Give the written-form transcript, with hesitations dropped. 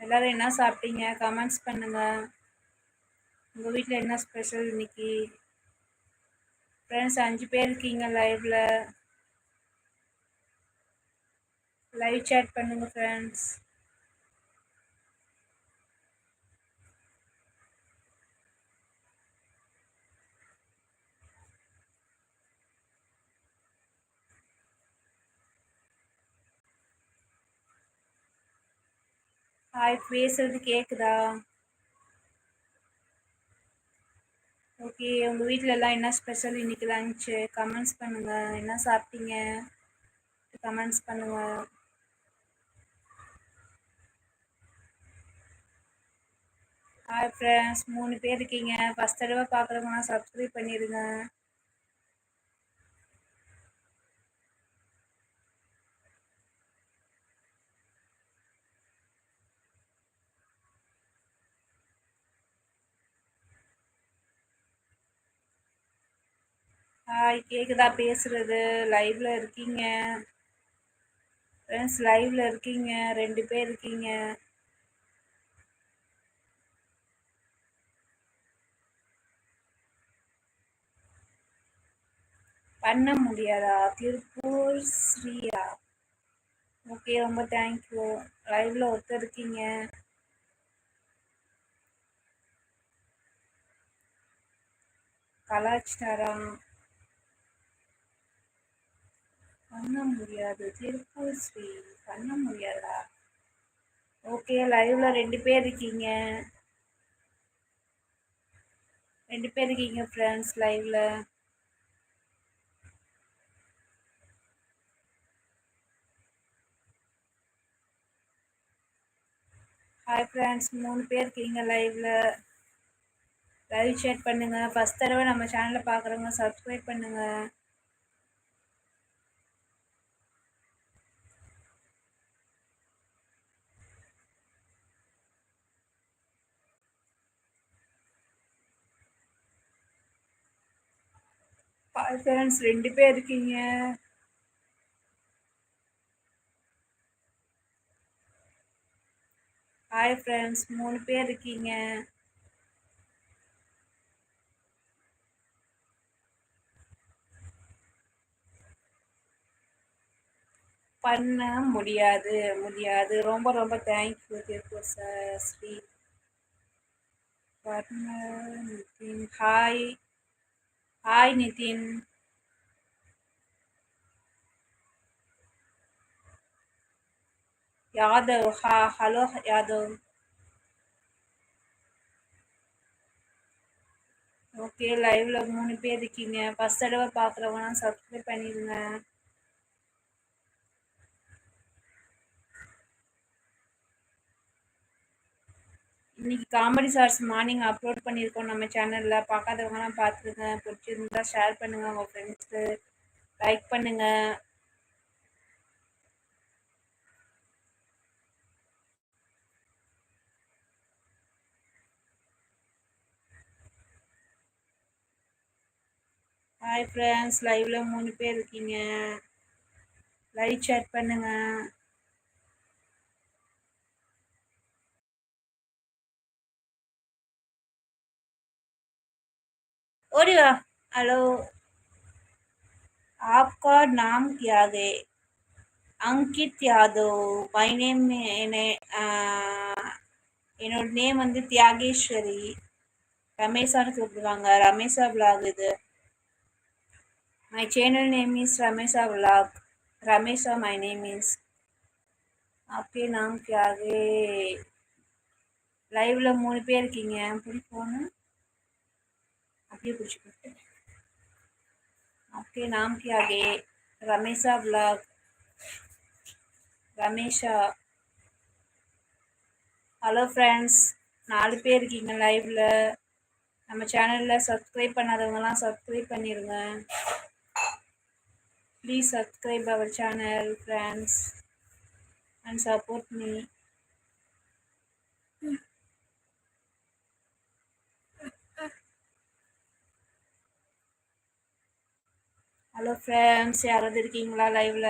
எல்லாரும் என்ன சாப்பிட்டீங்க? கமெண்ட்ஸ் பண்ணுங்க. உங்கள் வீட்டில் என்ன ஸ்பெஷல் இன்னைக்கு? ஃப்ரெண்ட்ஸ் 5 பேர் இருக்கீங்க லைவ்ல. லைவ் சேட் பண்ணுங்க ஃப்ரெண்ட்ஸ். ஹாய், பேசுறது கேக்குதா? ஓகே, உங்கள் வீட்டில் எல்லாம் என்ன ஸ்பெஷல் இன்னைக்கு லஞ்சு? கமெண்ட்ஸ் பண்ணுங்க. என்ன சாப்பிட்டீங்க? கமெண்ட்ஸ் பண்ணுங்க. ஹாய் ஃப்ரெண்ட்ஸ், 3 பேர் இருக்கீங்க. ஃபஸ்ட் தடவை பார்க்குறவங்கன்னா சப்ஸ்கிரைப் பண்ணிடுங்க. ஹாய், கேக்குதா பேசுறது? லைவ்ல இருக்கீங்க ஃப்ரெண்ட்ஸ், லைவ்ல இருக்கீங்க. 2 பேர் இருக்கீங்க. பண்ண முடியாதா? திருப்பூர் ஸ்ரீயா? ஓகே, ரொம்ப தேங்க்யூ. லைவ்ல ஒருத்தர் இருக்கீங்க. கலாச்சாரா? பண்ண முடியாது. திருப்பூர் ஸ்ரீ பண்ண முடியாதா? ஓகே, லைவ்ல 2 பேர் இருக்கீங்க. 2 பேர் இருக்கீங்க ஃப்ரெண்ட்ஸ் லைவ்ல. ஹாய் ஃப்ரெண்ட்ஸ், 3 பேர் இருக்கீங்க லைவ்ல. லைவ் சேட் பண்ணுங்க. ஃபர்ஸ்ட் தடவை நம்ம சேனலை பார்க்குறவங்க சப்ஸ்கிரைப் பண்ணுங்க. ஹாய் ஃப்ரெண்ட்ஸ், 2 பேர் இருக்கீங்க. ஹாய் ஃப்ரெண்ட்ஸ், 3 பேர் இருக்கீங்க. பண்ண முடியாது. முடியாது. ரொம்ப ரொம்ப thank you Tiruppur Sri. Nitin. Hi. Hi Nitin. Yadav. Hello Yadav. Okay, லைவ்ல 3 பேர் இருக்கீங்க. ஃபர்ஸ்ட் தடவை பார்க்குறவங்க சப்ஸ்கிரைப் பண்ணிடுங்க. இன்னைக்கு காமெடி ஷார்ட்ஸ் மார்னிங் அப்லோட் பண்ணியிருக்கோம் நம்ம சேனலில். பார்க்காதவங்கலாம் பார்த்துருங்க. பிடிச்சிருந்தா ஷேர் பண்ணுங்கள் உங்கள் ஃப்ரெண்ட்ஸ்க்கு. லைக் பண்ணுங்கள். ஹாய் ஃப்ரெண்ட்ஸ், லைவ்ல 3 பேர் இருக்கீங்க. லைவ் சேட் பண்ணுங்க. ஓடி வா. ஹலோ, आपका नाम क्या है? அங்கித் யாதவ். மை நேம் என்னோட நேம் வந்து தியாகேஸ்வரி. ரமேஷான்னு கூப்பிடுவாங்க. ரமேஷா விலாக் இது. My channel name is Ramesha vlog. Ramesha my name is. आपके नाम क्या है? லைவ்ல 3 பேர் இருக்கீங்க. பிடிப்போன்னு அப்படியே பிடிச்சிக்கிட்டு. आपके नाम क्या है? Ramesha vlog. Ramesha. Hello friends, 4 பேர் இருக்கீங்க லைவ்ல. நம்ம சேனலில் சப்ஸ்கிரைப் பண்ணாதவங்கலாம் சப்ஸ்கிரைப் பண்ணிடுங்க. Please subscribe our channel friends and support me. Hello friends, யாராவது இருக்கீங்களா லைவ்ல?